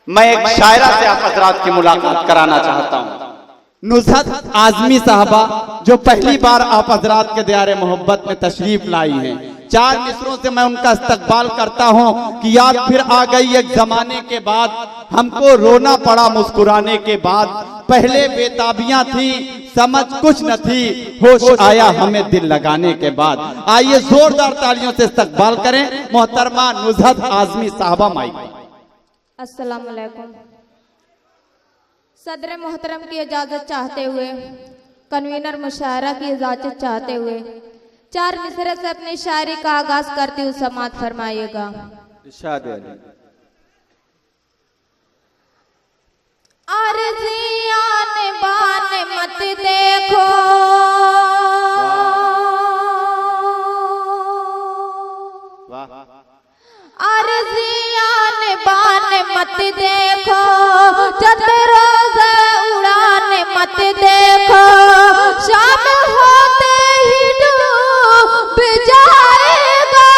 मैं एक शायरा से आप हजरात की मुलाकात कराना चाहता हूँ। नुसरत आजमी साहबा जो पहली बार आप हजरात के दियारे मोहब्बत में तशरीफ लाई हैं, 4 मिसरों से मैं उनका इस्तकबाल करता हूँ कि याद फिर आ गई एक जमाने के बाद, हमको रोना पड़ा मुस्कुराने के बाद, पहले बेताबियां थी समझ कुछ न थी, होश आया हमें दिल लगाने के बाद। आइए जोरदार तालियों से इस्तकबाल करें मोहतरमा नुसरत आजमी साहबा माई। अस्सलाम वालेकुम। सदर मोहतरम की इजाज़त चाहते हुए, कन्वीनर मुशायरा की इजाज़त चाहते हुए 4 मिसरे से अपनी शायरी का आगाज करते हुए समाअत फरमाइएगा। अर्ज़ियान बान मत देखो, अर्ज़ियान बान मत देखो, चतरोज़ उड़ान मत देखो, शाम होते ही डूब जाएगा,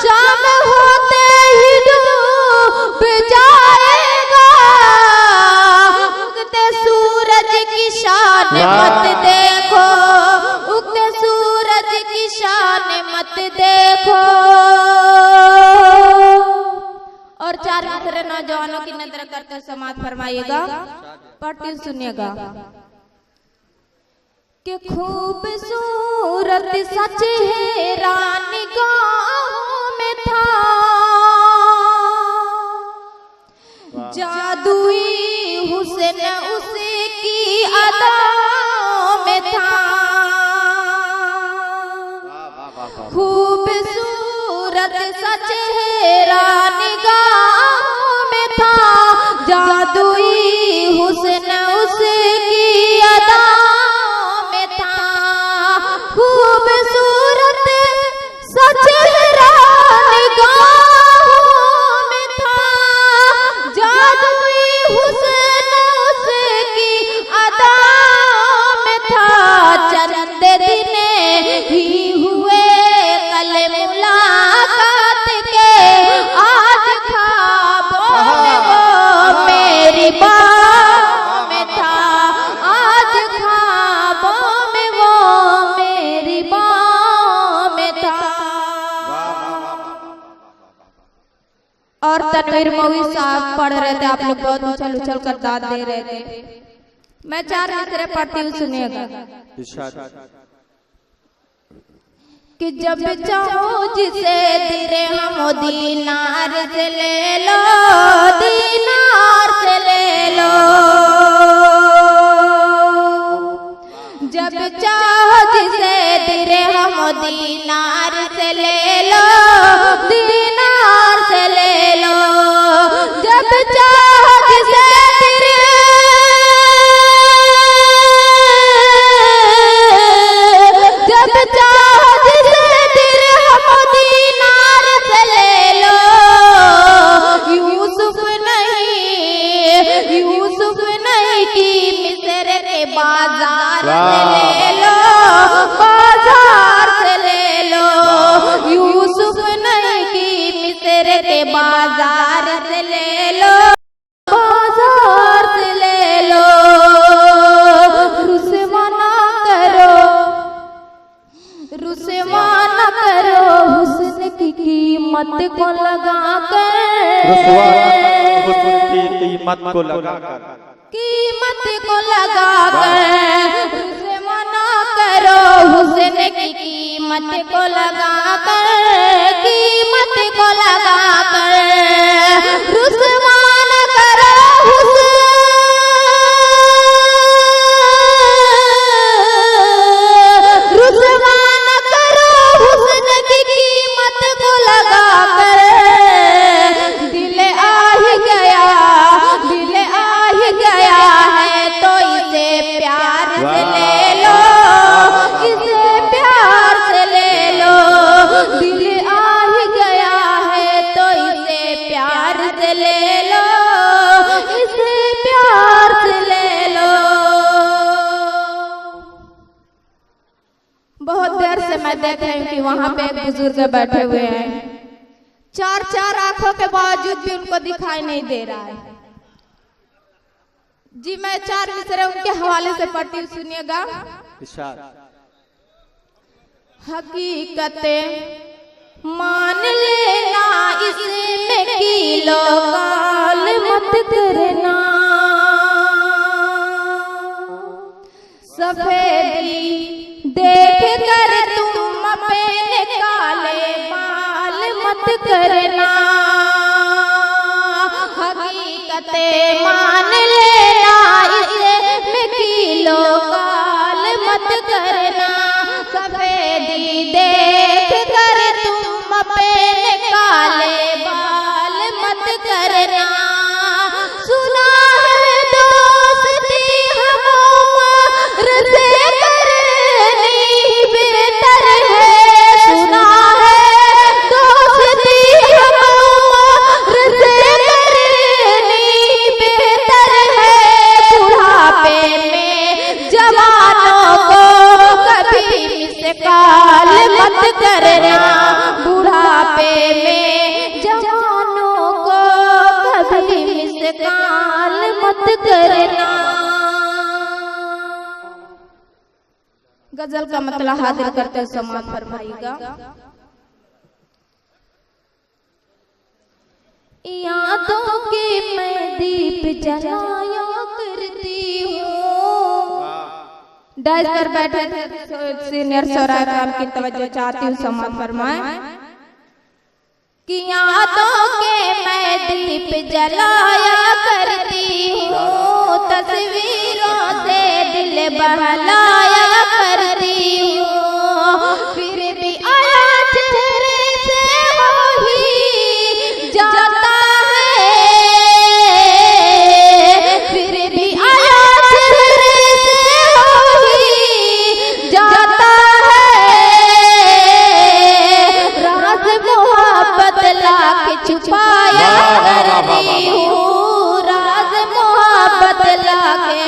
शाम होते ही डूब जाएगा, उगते सूरज की शान मत देखो, उगते सूरज की शान मत देखो। और 4 मिसरे नौजवानों की नजर करते समाअत फरमाइएगा, पढ़ती सुनिएगा। कि खूबसूरत सच है रानी गाहों में था, जादुई हुस्न उसकी अदाओं में था, खूबसूरत सच है रानी गाहों में था, जादुई हुस्न उसकी अदाओं में था, खूबसूरत सच है रानी गाहों में था, जादुई हुस्न उसकी अदाओं में था, चंद दिन ही हुए कल मुलाकात के, आज ख्वाबों में वो मेरी बाहों में था, आज ख्वाबों में वो मेरी बाहों में था। और तनवीर मौवी साहब पढ़ रहे थे, आप लोग बहुत उछल उछल कर दाद दे रहे थे। मैं 4 मिसरे पढ़ती हूँ, सुनिएगा। कि जब चाहो जिसे दिरहम दीनार से ले लो, दीनार से ले लो, जब चाहो जिसे दिरहम दीनार से ले लो, दीनार से ले लो, जब चाहो जिसे बाजार से ले लो, बाजार से ले लो, यूसुफ नहीं की मिस्र के बाजार से ले लो, बाजार से ले लो, रुसवा ना करो, रुसवा ना करो, हुस्न की कीमत को लगा कर, हुस्न की कीमत को लगा कर, कीमत को लगा कर, रुसवा ना करो, हुस्न की कीमत को लगा कर, कीमत को लगा कर, रुसवा ना करो, रुसवा ना करो, हुस्न की कीमत को लगा कर, दिल आ ही गया, दिल आ ही गया है तो इसे प्यार से ले लो, इसे प्यार से ले लो, दिल आ ही गया है तो इसे प्यार से ले लो, इसे प्यार से ले लो। बहुत देर से मैं देख रही हूँ कि वहाँ पे एक बुजुर्ग बैठे हुए हैं, चार चार आंखों के बावजूद भी उनको दिखाई नहीं दे रहा है। जी मैं चार मिसरे उनके हवाले से पढ़ती हूँ, सुनिएगा। हकीकतें मान लेना, इसमें कीलो काल मत करना। सफेदी देख कर तुम अपने काले बाल मत करना। हकीकतें मान लेना, इसमें कीलो काल मत करना। सफेदी देख कर तुम अपने काले बाल मत करना। सुना है दोस्ती हम उम्र से करनी बेहतर है। सुना है दोस्ती हम उम्र से करनी बेहतर है। बुढ़ापे में जवानों को कभी मिसकाल मत करना। बुढ़ापे में जवानों को कभी मिसकाल मत करना। गजल का मतलब हाजिर करते समाज फरमाइएगा। यादों के मैं दीप जलाया करती हूँ। डाइस कर बैठे सीनियर सोरा काम की तवज्जो चाहती हूँ, समाज फरमाए कि यादों के मैं दीप जलाया करती हूँ। तस्वीरों से दिल बहलाया करती हूँ। फिर भी आया चेहरे से हो ही जाता है। फिर भी आया चेहरे से हो ही जाता है। राज मोहब्बत लाके छुपाया करती हूँ। राज मोहब्बत लाके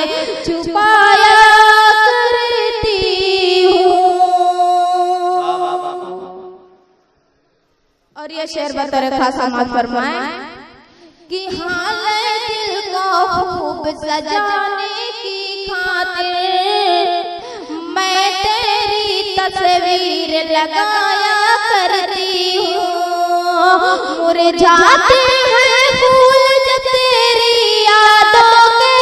छुपाया करती हूँ। और ये शेर बतौर खास समाज फरमाए कि हाल दिल को खूब सजाने की खातिर मैं तेरी तस्वीर लगाया करती हूँ। मुरझाते हैं फूल जब तेरी यादों के।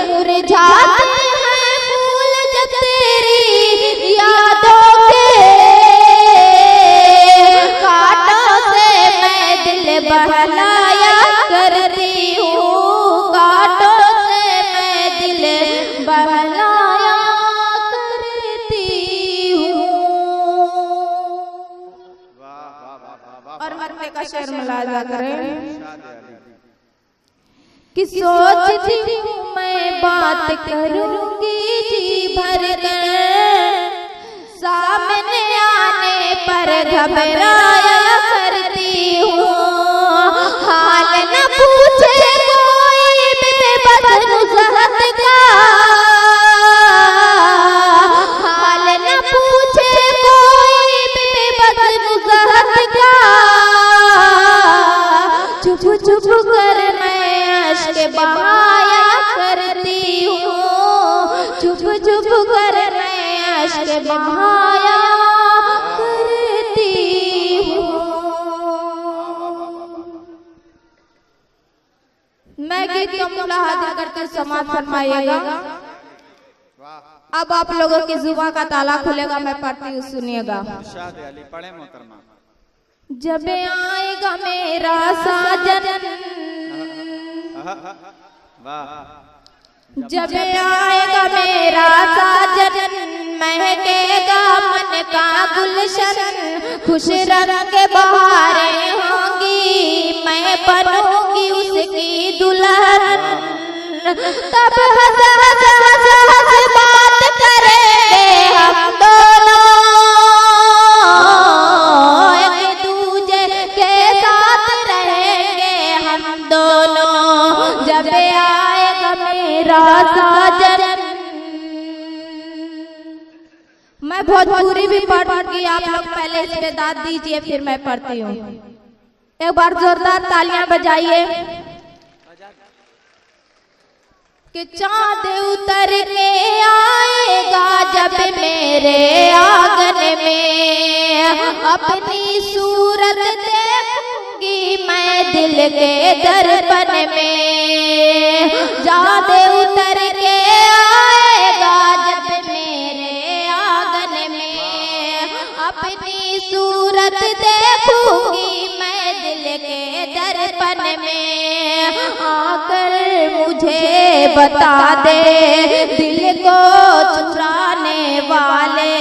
मुरझाते हैं फूल जब तेरी यादों के। कांटों से मैं दिल बहलाया करती हूँ। कांटों से मैं दिल बहलाया करती हूँ। और मरने का शेर मुलाजा करें कि सोचती हूँ मैं बात करूँगी जी भर कर। सामने आने पर घबराया करती हूँ। हाल न पूछे कोई बेबस नुज़हत का। हाल न पूछे कोई बेबस नुज़हत का। चुप चुप कर मैं अश्क बहाया करती हूँ। चुप चुप कर मैं अश्क बहाया करती हूँ। मैं गीत का मुला हाजिर करके समाज फरमाइएगा। अब आप लोगों की जुबान का ताला खुलेगा, मैं पढ़ती हूँ, सुनिएगा। पढ़े मोहतरमा। जब आएगा मेरा साजन, जब आएगा मेरा साजन, महकेगा मन का गुलशन। खुश रंग बहारें होंगी, मैं बनूंगी उसकी दुल्हन। तब हंस हंस हंस हंस बात करेंगे हम दोनों। एक दूजे के साथ रहेंगे हम दोनों। जब आएगा मेरा साजन, मैं भोजपुरी भी पढ़ूंगी, आप लोग पहले इस पे दाद दीजिए फिर मैं पढ़ती हूँ। एक बार जोरदार तालियां बजाइए। कि चाँद उतर के आएगा जब मेरे आंगन में, अपनी सूरत देखूंगी मैं दिल के दर्पण में। चाँद उतर के आएगा जब मेरे आंगन में, अपनी सूरत देखूंगी मैं दिल के दर्पण में। आकर मुझे बता दे दिल को चुराने वाले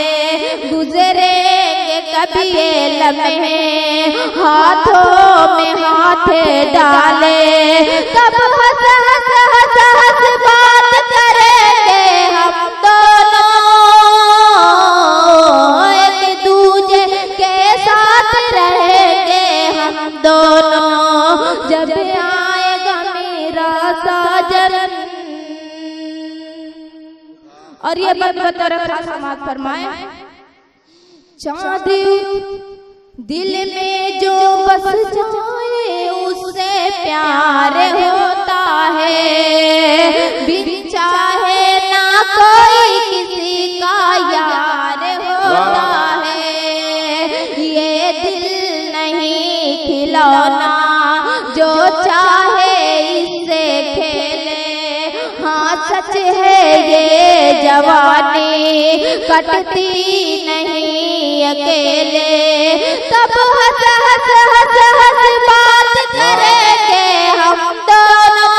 गुजरेंगे कभी ये लम्हे, हाथों में हाथ डाले तब हंस हंस हंस हंस बात करेंगे हम दोनों, एक दूजे के साथ रहेंगे हम दोनों। जब आएगा मेरा साजन, और ये बात बता समाज फरमाए। चाँद दिल में जो बस जाए उससे प्यार होता है, बिन चाहे ना कोई किसी का यार होता है। ये दिल नहीं खिलौना जो चाहे इससे खेले, हाँ सच है ये जवानी कटती नहीं अकेले। तब हंस हंस हंस हंस बात करेंगे हम दोनों,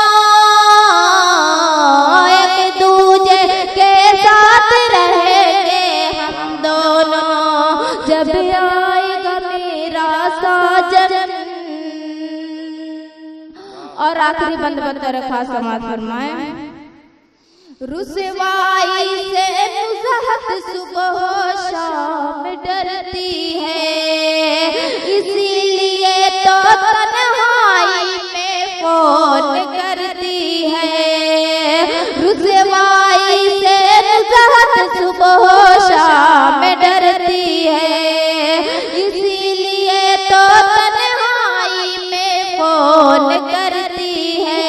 एक दूजे के साथ रहेंगे हम दोनों। जब आएगा मेरा साजन। और आखिरी बंद बंद रखा समाज फरमाए। रुसवाई से नुज़हत सुबह शाम डरती है, इसीलिए तो तन्हाई में फोन करती है। रुसवाई से नुज़हत सुबह शाम डरती है, इसीलिए तो तन्हाई में फोन करती है।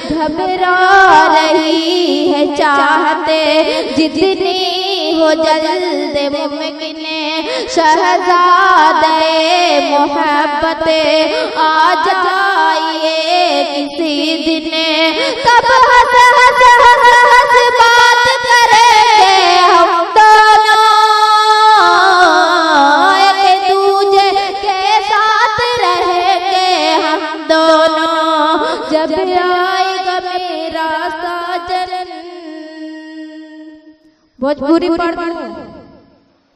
घबरा रही है चाहते जितनी हो जल्द मुमकिन, शहजादे मोहब्बत आ जाइए किसी दिन। तब हंस हंस हंस हंस बात करेंगे हम दोनों, एक दूजे के साथ रहेंगे हम दोनों। जब आएगा मेरा साजन। भोजपुरी पढ़ दूं,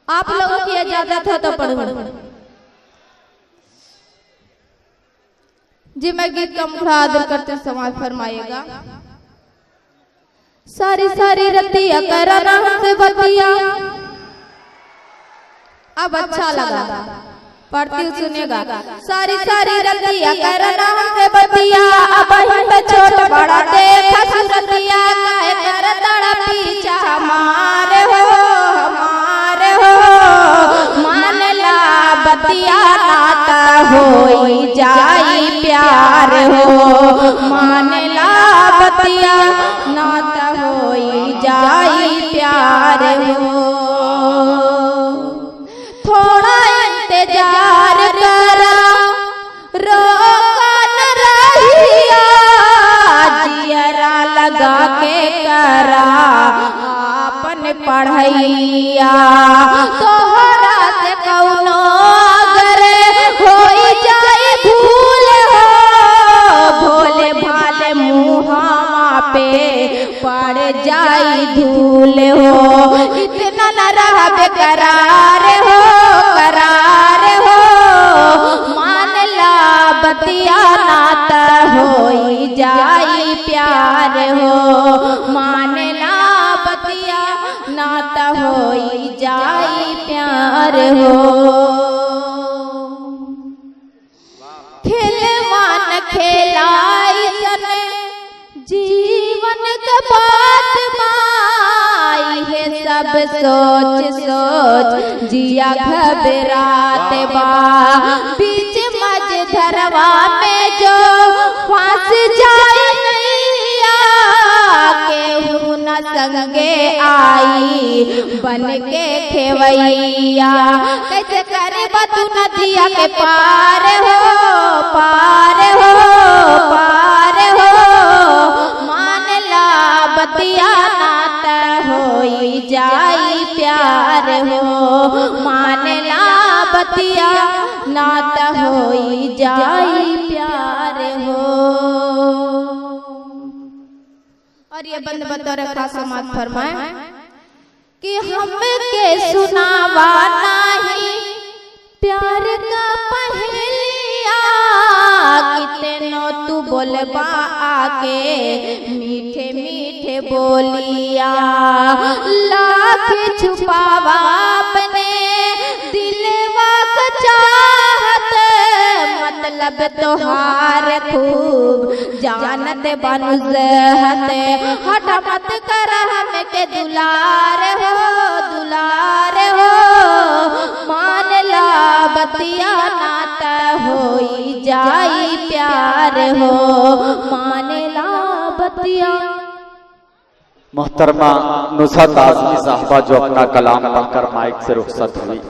आप लोगों की इजाजत हो तो पढ़ूं जी। मैं गीत का मुखड़ा आदर करते समाज फरमाइएगा। सारी सारी रतिया करना हमसे बतिया, अब अच्छा लगा पढ़ती सुनेगा। सारी सारी रतिया करना हमसे बतिया, अब हम छोट बड़ा देखा सुरतिया, काहे कर तड़पी चाह हमारे हो हमारे हो। मान ला बतिया नाता होई जाई प्यार हो, मान ला बतिया नाता होई जाई प्यार हो। थोड़ा इंतजार करा रोका न रहिया, जियरा लगा के करा आपन पढ़ैया। तोहरा से कौनो अगर होई जाए भूल हो, भोले भाले मुहावा पे पड़ जाई धूल हो। इतना न रह बेकरार हो करार हो, मान ला बतिया नाता होई जाई प्यार हो, मान ला बतिया नाता होई जाई प्यार हो। खेलवान खेलाई सन जीवन का बात माई है सब सोच सोच जिया घबरात बा बीच मझधरवा में जो फांस जाए नैया केहू न संगे आई बन के खेवैया कैसे करे तू नदिया के पार हो पार हो पार हो मान ला बतिया नात होई जाई प्यार हो मान ला बतिया नात होई जाई प्यार हो। और ये बंद बतौर खास समाज फरमाए कि हमके सुनावा नहीं प्यार का पहेलिया कितनो तू बोलबा आके मीठे मीठे बोलिया लाख छुपावा अपने दिलवा का चाहत मतलब तोहार खूब जानत बनुजहत हट मत कर हमके दुलार हो मान ला बतिया नात होई जाई प्यार हो मान ला बतिया। मोहतरमा नुसरत आज़मी साहबा जो अपना कलाम पढ़कर माइक से रुखसत हुई।